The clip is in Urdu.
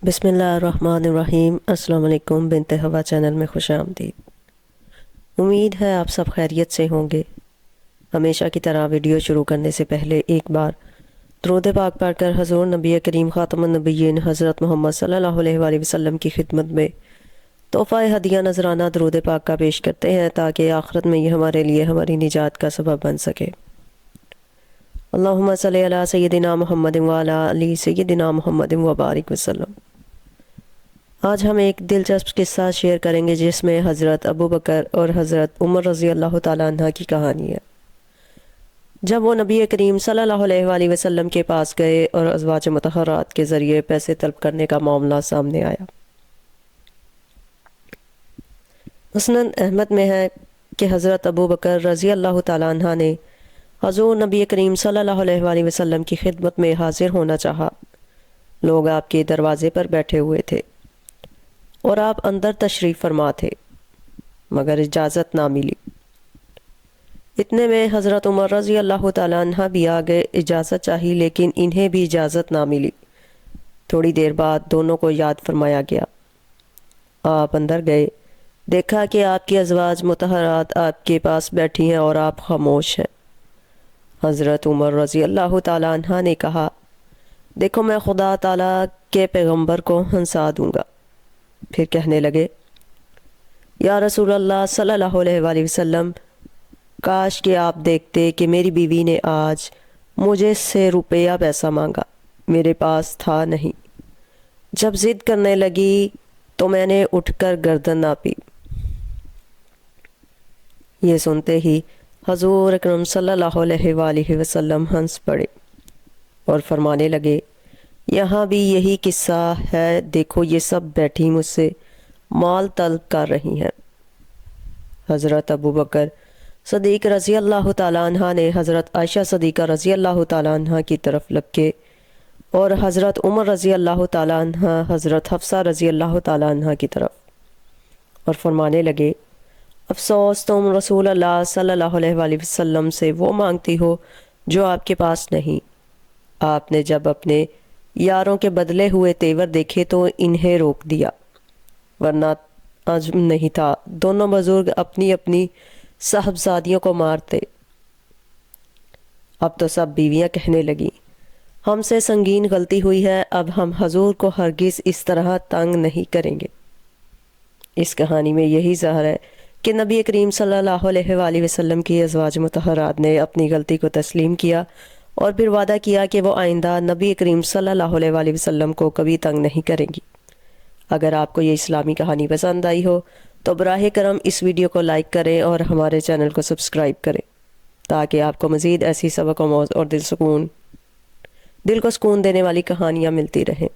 بسم اللہ الرحمن الرحیم۔ السلام علیکم، بنت ہوا چینل میں خوش آمدید۔ امید ہے آپ سب خیریت سے ہوں گے۔ ہمیشہ کی طرح ویڈیو شروع کرنے سے پہلے ایک بار درود پاک پڑھ کر حضور نبی کریم خاتم النبیین حضرت محمد صلی اللہ علیہ وآلہ وسلم کی خدمت میں تحفہ ہدیہ نذرانہ درود پاک کا پیش کرتے ہیں تاکہ آخرت میں یہ ہمارے لیے ہماری نجات کا سبب بن سکے۔ اللہم صلی علی سیدنا محمد وعلی علی سیدنا محمد وبارک وسلم۔ آج ہم ایک دلچسپ قصہ شیئر کریں گے جس میں حضرت ابو بکر اور حضرت عمر رضی اللہ تعالیٰ عنہ کی کہانی ہے۔ جب وہ نبی کریم صلی اللہ علیہ وآلہ وسلم کے پاس گئے اور ازواج مطہرات کے ذریعے پیسے طلب کرنے کا معاملہ سامنے آیا۔ مسند احمد میں ہے کہ حضرت ابو بکر رضی اللہ تعالیٰ عنہ نے حضور نبی کریم صلی اللہ علیہ وآلہ وسلم کی خدمت میں حاضر ہونا چاہا۔ لوگ آپ کے دروازے پر بیٹھے ہوئے تھے اور آپ اندر تشریف فرما تھے، مگر اجازت نہ ملی۔ اتنے میں حضرت عمر رضی اللہ تعالیٰ عنہ بھی آگے اجازت چاہی، لیکن انہیں بھی اجازت نہ ملی۔ تھوڑی دیر بعد دونوں کو یاد فرمایا گیا۔ آپ اندر گئے، دیکھا کہ آپ کی ازواج مطہرات آپ کے پاس بیٹھی ہیں اور آپ خاموش ہیں۔ حضرت عمر رضی اللہ تعالیٰ عنہ نے کہا، دیکھو میں خدا تعالیٰ کے پیغمبر کو ہنسا دوں گا۔ پھر کہنے لگے، یا رسول اللہ صلی اللہ علیہ وآلہ وسلم، کاش کہ آپ دیکھتے کہ میری بیوی نے آج مجھے سے روپیہ پیسہ مانگا، میرے پاس تھا نہیں۔ جب ضد کرنے لگی تو میں نے اٹھ کر گردن ناپی۔ یہ سنتے ہی حضور اکرم صلی اللہ علیہ وآلہ وسلم ہنس پڑے اور فرمانے لگے، یہاں بھی یہی قصہ ہے، دیکھو یہ سب بیٹھی مجھ سے مال طلب کر رہی ہیں۔ حضرت ابو بکر صدیق رضی اللہ تعالیٰ عنہ نے حضرت عائشہ صدیقہ رضی اللہ تعالیٰ عنہ کی طرف لپکے اور حضرت عمر رضی اللہ تعالیٰ عنہ حضرت حفصہ رضی اللہ تعالیٰ عنہ کی طرف، اور فرمانے لگے، افسوس تم رسول اللہ صلی اللہ علیہ وآلہ وسلم سے وہ مانگتی ہو جو آپ کے پاس نہیں۔ آپ نے جب اپنے یاروں کے بدلے ہوئے تیور دیکھے تو انہیں روک دیا، ورنہ عزم نہیں تھا دونوں بزرگ اپنی اپنی صاحبزادیوں کو مارتے۔ اب تو سب بیویاں کہنے لگیں، ہم سے سنگین غلطی ہوئی ہے، اب ہم حضور کو ہرگز اس طرح تنگ نہیں کریں گے۔ اس کہانی میں یہی ظاہر ہے کہ نبی کریم صلی اللہ علیہ وآلہ وسلم کی ازواج مطہرات نے اپنی غلطی کو تسلیم کیا اور پھر وعدہ کیا کہ وہ آئندہ نبی کریم صلی اللہ علیہ وآلہ وسلم کو کبھی تنگ نہیں کریں گی۔ اگر آپ کو یہ اسلامی کہانی پسند آئی ہو تو براہ کرم اس ویڈیو کو لائک کریں اور ہمارے چینل کو سبسکرائب کریں تاکہ آپ کو مزید ایسی سبق آموز اور دل کو سکون دینے والی کہانیاں ملتی رہیں۔